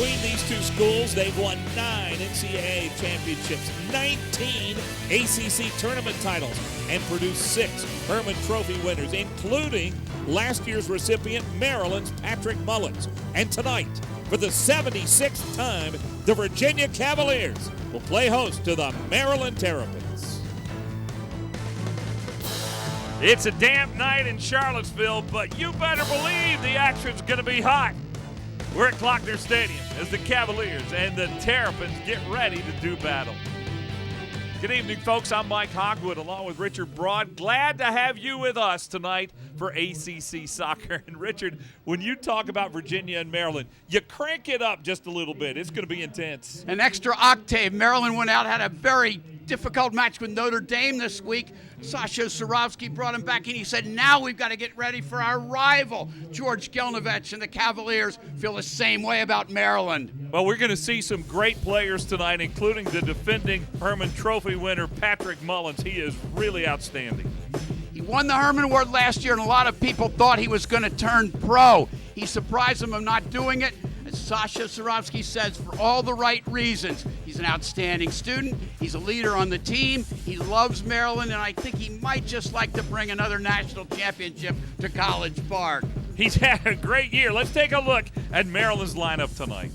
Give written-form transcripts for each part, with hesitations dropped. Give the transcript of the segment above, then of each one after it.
Between these two schools, they've won 9 NCAA championships, 19 ACC tournament titles, and produced 6 Herman Trophy winners, including last year's recipient, Maryland's Patrick Mullins. And tonight, for the 76th time, the Virginia Cavaliers will play host to the Maryland Terrapins. It's a damp night in Charlottesville, but you better believe the action's going to be hot. We're at Klockner Stadium as the Cavaliers and the Terrapins get ready to do battle. Good evening, folks. I'm Mike Hogwood along with Richard Broad. Glad to have you with us tonight for ACC soccer. And Richard, when you talk about Virginia and Maryland, you crank it up just a little bit. It's going to be intense. An extra octave. Maryland went out, had a very difficult match with Notre Dame this week. Sasha Surovsky brought him back in. He said, now we've got to get ready for our rival. George Gelnovich and the Cavaliers feel the same way about Maryland. Well, we're going to see some great players tonight, including the defending Herman Trophy winner, Patrick Mullins. He is really outstanding. He won the Herman Award last year, and a lot of people thought he was going to turn pro. He surprised them of not doing it. As Sasha Surovsky says, for all the right reasons. He's an outstanding student. He's a leader on the team. He loves Maryland, and I think he might just like to bring another national championship to College Park. He's had a great year. Let's take a look at Maryland's lineup tonight.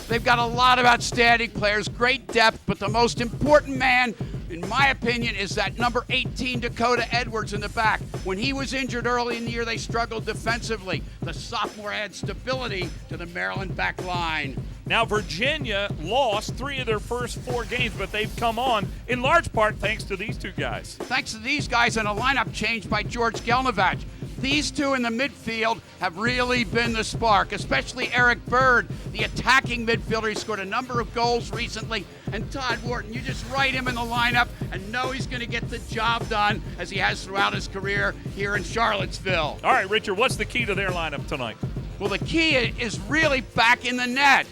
They've got a lot of outstanding players, great depth, but the most important man, in my opinion, is that number 18 Dakota Edwards in the back. When he was injured early in the year, they struggled defensively. The sophomore adds stability to the Maryland back line. Now, Virginia lost 3 of their first 4 games, but they've come on in large part thanks to these 2 guys. Thanks to these guys and a lineup change by George Gelnovich. These 2 in the midfield have really been the spark, especially Eric Bird, the attacking midfielder. He scored a number of goals recently. And Todd Wharton, you just write him in the lineup and know he's going to get the job done as he has throughout his career here in Charlottesville. All right, Richard, what's the key to their lineup tonight? Well, the key is really back in the net.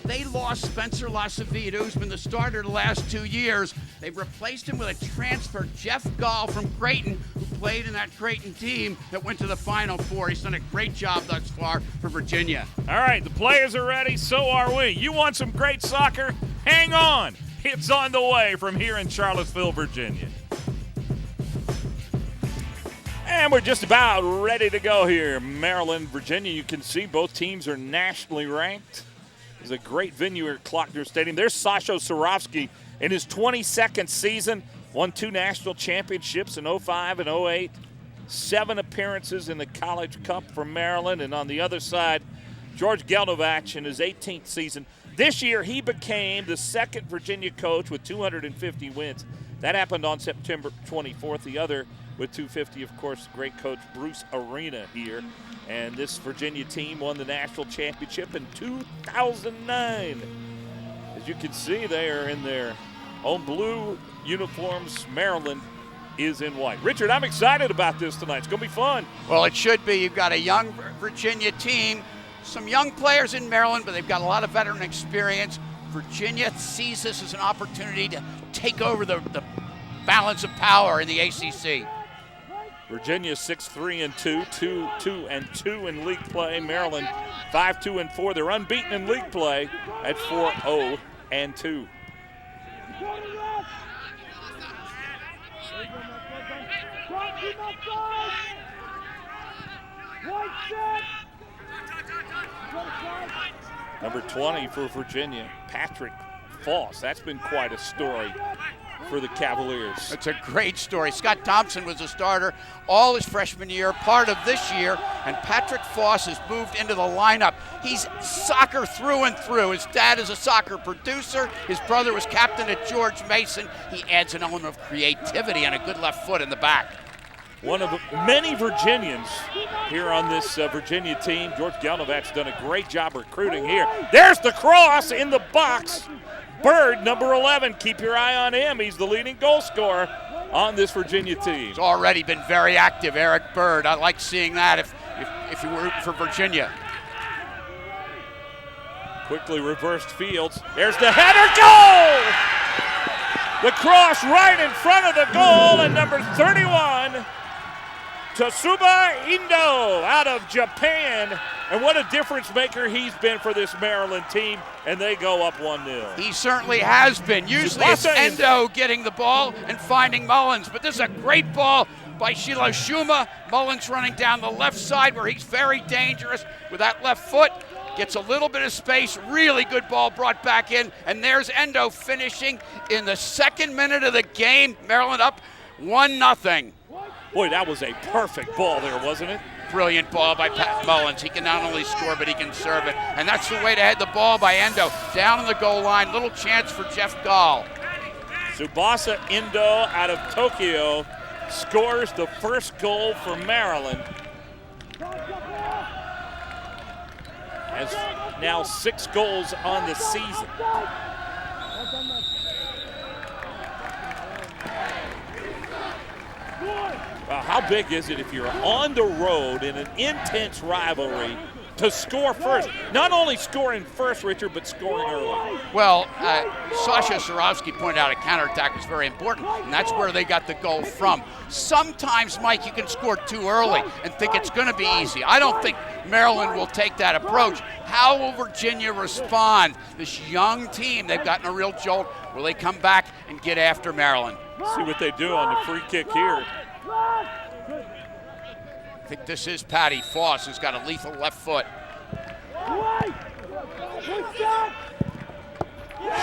They lost Spencer Lasavita, who's been the starter the last 2 years. They've replaced him with a transfer, Jeff Gall from Creighton, who played in that Creighton team that went to the Final Four. He's done a great job thus far for Virginia. All right, the players are ready, so are we. You want some great soccer? Hang on. It's on the way from here in Charlottesville, Virginia. And we're just about ready to go here. Maryland, Virginia, you can see both teams are nationally ranked. It's a great venue here at Klockner Stadium. There's Sasha Surovsky in his 22nd season. Won 2 national championships in 05 and 08. 7 appearances in the College Cup for Maryland. And on the other side, George Gelnovich in his 18th season. This year, he became the 2nd Virginia coach with 250 wins. That happened on September 24th. The other with 250, of course, great coach Bruce Arena here. And this Virginia team won the national championship in 2009. As you can see, they are in their own blue uniforms. Maryland is in white. Richard, I'm excited about this tonight. It's going to be fun. Well, it should be. You've got a young Virginia team, some young players in Maryland, but they've got a lot of veteran experience. Virginia sees this as an opportunity to take over the balance of power in the ACC. Virginia 6-3-2, 2-2-2 in league play. Maryland 5-2-4. They're unbeaten in league play at 4-0-2. Number 20 for Virginia, Patrick Foss. That's been quite a story for the Cavaliers. It's a great story. Scott Thompson was a starter all his freshman year, part of this year, and Patrick Foss has moved into the lineup. He's soccer through and through. His dad is a soccer producer. His brother was captain at George Mason. He adds an element of creativity and a good left foot in the back. One of many Virginians here on this Virginia team. George Gelnovich's done a great job recruiting here. There's the cross in the box. Bird, number 11, keep your eye on him. He's the leading goal scorer on this Virginia team. He's already been very active, Eric Bird. I like seeing that if you were for Virginia. Quickly reversed Fields. There's the header, goal! The cross right in front of the goal, and number 31, Tsuba Indo out of Japan And what a difference maker he's been for this Maryland team, and they go up 1-0. He certainly has been. Usually it's Endo getting the ball and finding Mullins, but this is a great ball by Shiloh Shuma. Mullins running down the left side where he's very dangerous with that left foot. Gets a little bit of space, really good ball brought back in, and there's Endo finishing in the second minute of the game. Maryland up 1-0. Boy, that was a perfect ball there, wasn't it? Brilliant ball by Pat Mullins. He can not only score, but he can serve it. And that's the way to head the ball by Endo. Down on the goal line, little chance for Jeff Gall. Tsubasa Endo out of Tokyo scores the first goal for Maryland. Has now 6 goals on the season. Well, how big is it if you're on the road in an intense rivalry to score first? Not only scoring first, Richard, but scoring early. Well, Sasha Surovsky pointed out a counterattack is very important, and that's where they got the goal from. Sometimes, Mike, you can score too early and think it's going to be easy. I don't think Maryland will take that approach. How will Virginia respond? This young team, they've gotten a real jolt. Will they come back and get after Maryland? See what they do on the free kick here. I think this is Patty Foss, who's got a lethal left foot.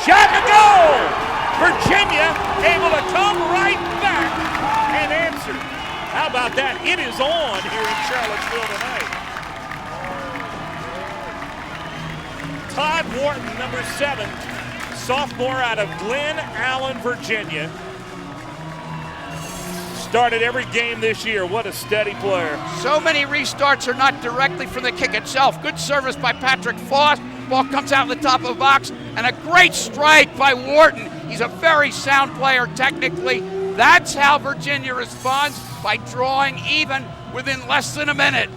Shot and goal! Virginia able to come right back and answer. How about that? It is on here in Charlottesville tonight. Todd Wharton, number 7, sophomore out of Glen Allen, Virginia. Started every game this year. What a steady player. So many restarts are not directly from the kick itself. Good service by Patrick Foss. Ball comes out in the top of the box, and a great strike by Wharton. He's a very sound player technically. That's how Virginia responds, by drawing even within less than a minute.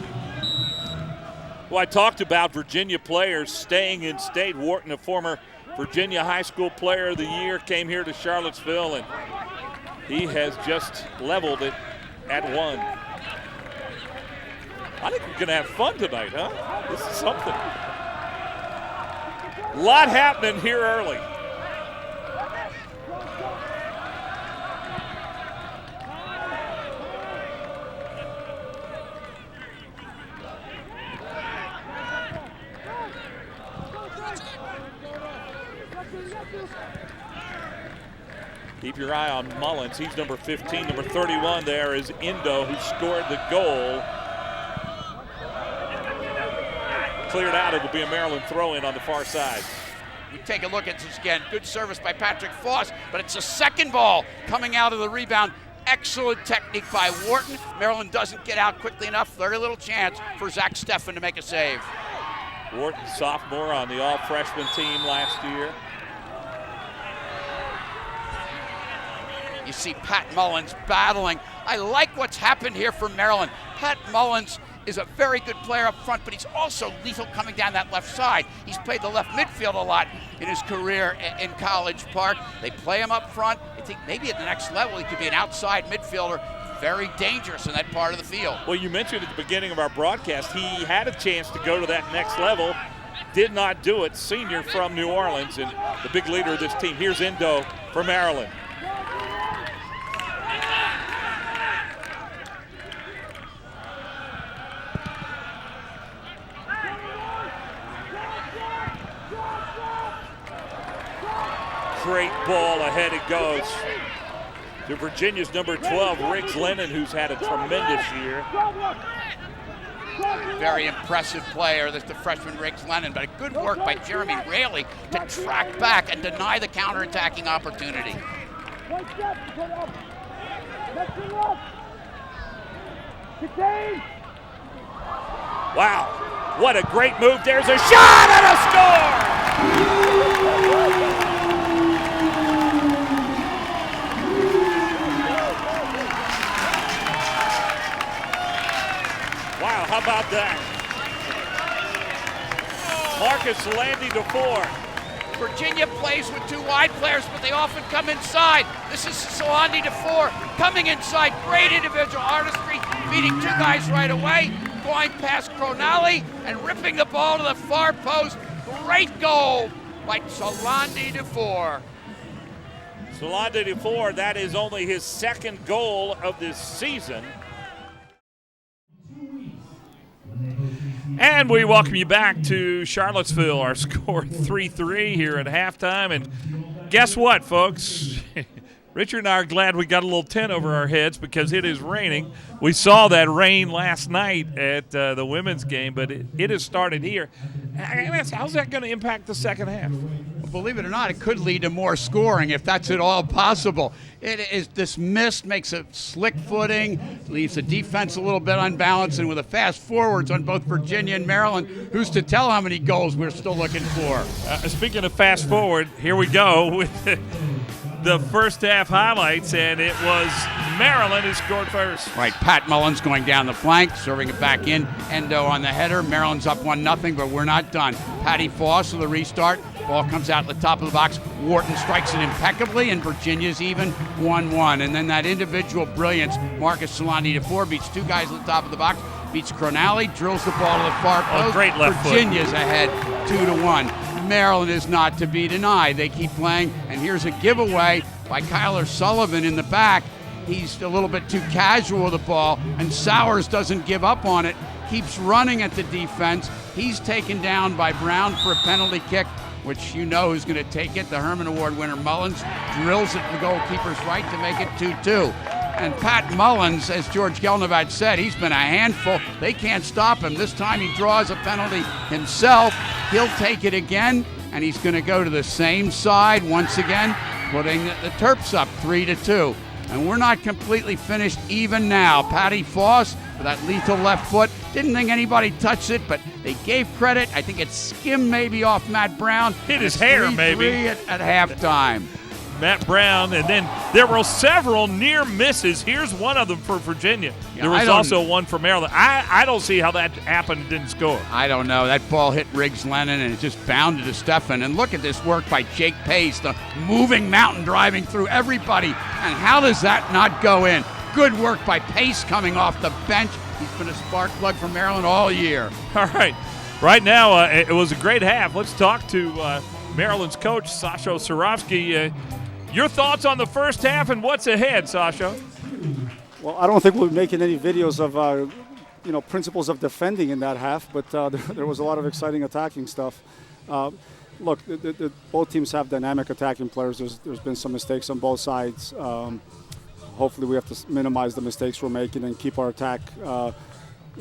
Well, I talked about Virginia players staying in state. Wharton, a former Virginia High School Player of the Year, came here to Charlottesville, and he has just leveled it at 1. I think we're going to have fun tonight, huh? This is something. A lot happening here early. Keep your eye on Mullins. He's number 15. Number 31 there is Endo, who scored the goal. Cleared out. It will be a Maryland throw-in on the far side. We take a look at this again. Good service by Patrick Foss, but it's a second ball coming out of the rebound. Excellent technique by Wharton. Maryland doesn't get out quickly enough. Very little chance for Zach Steffen to make a save. Wharton, sophomore on the all-freshman team last year. You see Pat Mullins battling. I like what's happened here for Maryland. Pat Mullins is a very good player up front, but he's also lethal coming down that left side. He's played the left midfield a lot in his career in College Park. They play him up front. I think maybe at the next level he could be an outside midfielder. Very dangerous in that part of the field. Well, you mentioned at the beginning of our broadcast, he had a chance to go to that next level. Did not do it. Senior from New Orleans and the big leader of this team. Here's Endo for Maryland. Great ball, ahead it goes to Virginia's number 12, Riggs Lennon, who's had a tremendous year. Very impressive player, the freshman Riggs Lennon, but a good work by Jeremy Raley to track back and deny the counterattacking opportunity. Wow, what a great move. There's a shot and a score! Wow, how about that? Marcus Landy to 4. Virginia plays with 2 wide players, but they often come inside. This is Solandi to 4, coming inside. Great individual artistry, beating 2 guys right away. going past Cronali and ripping the ball to the far post. Great goal by Solandi DeFore. Solandi DeFore, that is only his second goal of this season. And we welcome you back to Charlottesville. Our score 3-3 here at halftime. And guess what, folks? Richard and I are glad we got a little tent over our heads because it is raining. We saw that rain last night at the women's game, but it has started here. How's that going to impact the second half? Well, believe it or not, it could lead to more scoring if that's at all possible. This mist makes a slick footing, leaves the defense a little bit unbalanced, and with the fast forwards on both Virginia and Maryland, who's to tell how many goals we're still looking for? Speaking of fast forward, here we go with the first half highlights, and it was Maryland who scored first. Right, Pat Mullins going down the flank, serving it back in. Endo on the header. Maryland's up 1-0, but we're not done. Patty Foss with the restart. Ball comes out the top of the box. Wharton strikes it impeccably, and Virginia's even 1-1. And then that individual brilliance, Marcus Solandi DeFore beats two guys at the top of the box, beats Cronali, drills the ball to the far post. Great left Virginia's ahead 2-1. Maryland is not to be denied. They keep playing, and here's a giveaway by Kyler Sullivan in the back. He's a little bit too casual with the ball, and Sowers doesn't give up on it, keeps running at the defense. He's taken down by Brown for a penalty kick, which you know who's going to take it. The Herman Award winner Mullins drills it to the goalkeeper's right to make it 2-2. And Pat Mullins, as George Gelnovat said, he's been a handful. They can't stop him. This time he draws a penalty himself. He'll take it again, and he's going to go to the same side once again, putting the Terps up 3-2. And we're not completely finished even now. Patty Foss with that lethal left foot. Didn't think anybody touched it, but they gave credit. I think it skimmed maybe off Matt Brown. Hit his hair, maybe. At halftime. Matt Brown, and then there were several near misses. Here's one of them for Virginia. There was also one for Maryland. I don't see how that happened and didn't score. I don't know. That ball hit Riggs Lennon, and it just bounded to Stephan. And look at this work by Jake Pace, the moving mountain driving through everybody. And how does that not go in? Good work by Pace coming off the bench. He's been a spark plug for Maryland all year. All right. Right now, it was a great half. Let's talk to Maryland's coach, Sasho Surofsky. Your thoughts on the first half and what's ahead, Sasho? Well, I don't think we're making any videos of, principles of defending in that half, but there was a lot of exciting attacking stuff. Look, both teams have dynamic attacking players. There's been some mistakes on both sides. Hopefully we have to minimize the mistakes we're making and keep our attack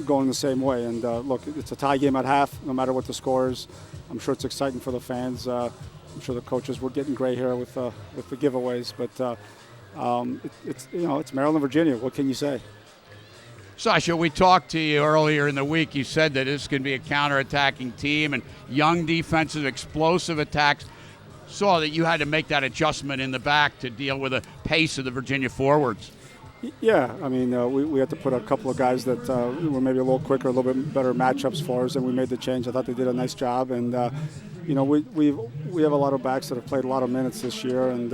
going the same way. And look, it's a tie game at half, no matter what the score is. I'm sure it's exciting for the fans. I'm sure the coaches were getting gray hair with the giveaways, but it's Maryland, Virginia. What can you say? Sasha, we talked to you earlier in the week. You said that this can be a counterattacking team and young defensive, explosive attacks. Saw that you had to make that adjustment in the back to deal with the pace of the Virginia forwards. Yeah, I mean, we had to put a couple of guys that were maybe a little quicker, a little bit better matchups for us, and we made the change. I thought they did a nice job, and we have a lot of backs that have played a lot of minutes this year, and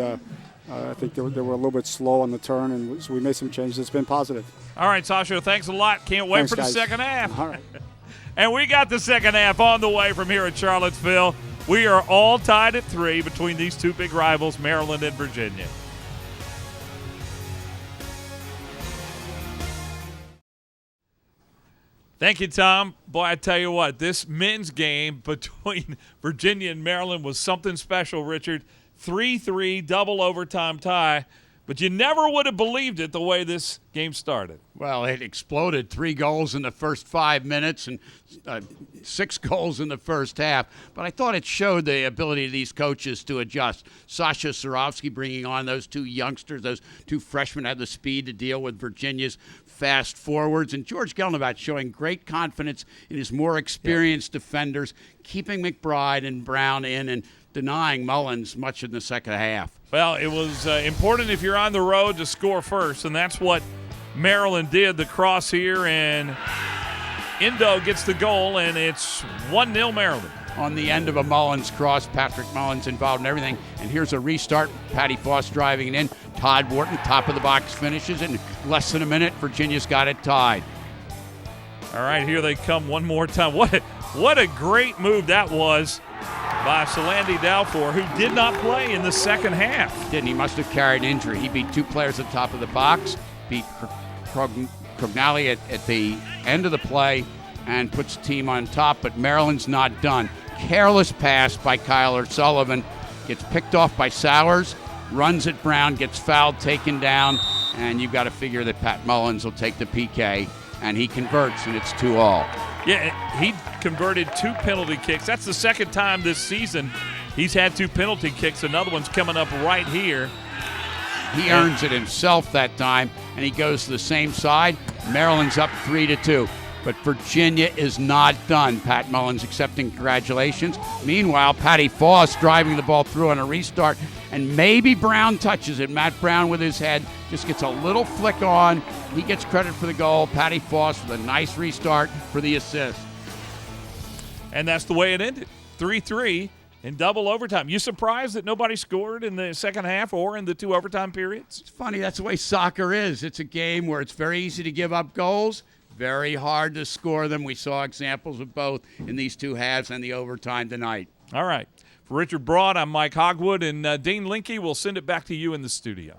I think they were a little bit slow on the turn, and so we made some changes. It's been positive. All right, Sasha, thanks a lot. Can't wait for the second half. All right. And we got the second half on the way from here at Charlottesville. We are all tied at 3 between these two big rivals, Maryland and Virginia. Thank you, Tom. Boy, I tell you what, this men's game between Virginia and Maryland was something special, Richard. 3-3, double overtime tie. But you never would have believed it the way this game started. Well, it exploded. 3 goals in the first 5 minutes and 6 goals in the first half. But I thought it showed the ability of these coaches to adjust. Sasha Surofsky bringing on those 2 youngsters, those 2 freshmen had the speed to deal with Virginia's fast forwards. And George Gelnovat showing great confidence in his more experienced defenders, keeping McBride and Brown in and denying Mullins much in the second half. Well, it was important if you're on the road to score first, and that's what Maryland did. The cross here, and Endo gets the goal, and it's 1-0 Maryland. On the end of a Mullins cross, Patrick Mullins involved in everything. And here's a restart. Patty Foss driving it in. Todd Wharton, top of the box, finishes it. In less than a minute, Virginia's got it tied. All right, here they come one more time. What a great move that was by Solandi Dalfor, who did not play in the second half. Didn't he? Must have carried an injury. He beat 2 players at the top of the box, beat Crognali at the end of the play, and puts the team on top, but Maryland's not done. Careless pass by Kyler Sullivan. Gets picked off by Sowers, runs at Brown, gets fouled, taken down, and you've got to figure that Pat Mullins will take the PK, and he converts, and it's 2-all. Yeah, he converted 2 penalty kicks. That's the second time this season he's had 2 penalty kicks. Another one's coming up right here. He earns it himself that time, and he goes to the same side. Maryland's up 3-2. But Virginia is not done. Pat Mullins accepting congratulations. Meanwhile, Patty Foss driving the ball through on a restart, and maybe Brown touches it. Matt Brown with his head just gets a little flick on. He gets credit for the goal. Patty Foss with a nice restart for the assist. And that's the way it ended. 3-3 in double overtime. You surprised that nobody scored in the second half or in the 2 overtime periods? It's funny. That's the way soccer is. It's a game where it's very easy to give up goals. Very hard to score them. We saw examples of both in these 2 halves and the overtime tonight. All right. For Richard Broad, I'm Mike Hogwood, and Dean Linke will send it back to you in the studio.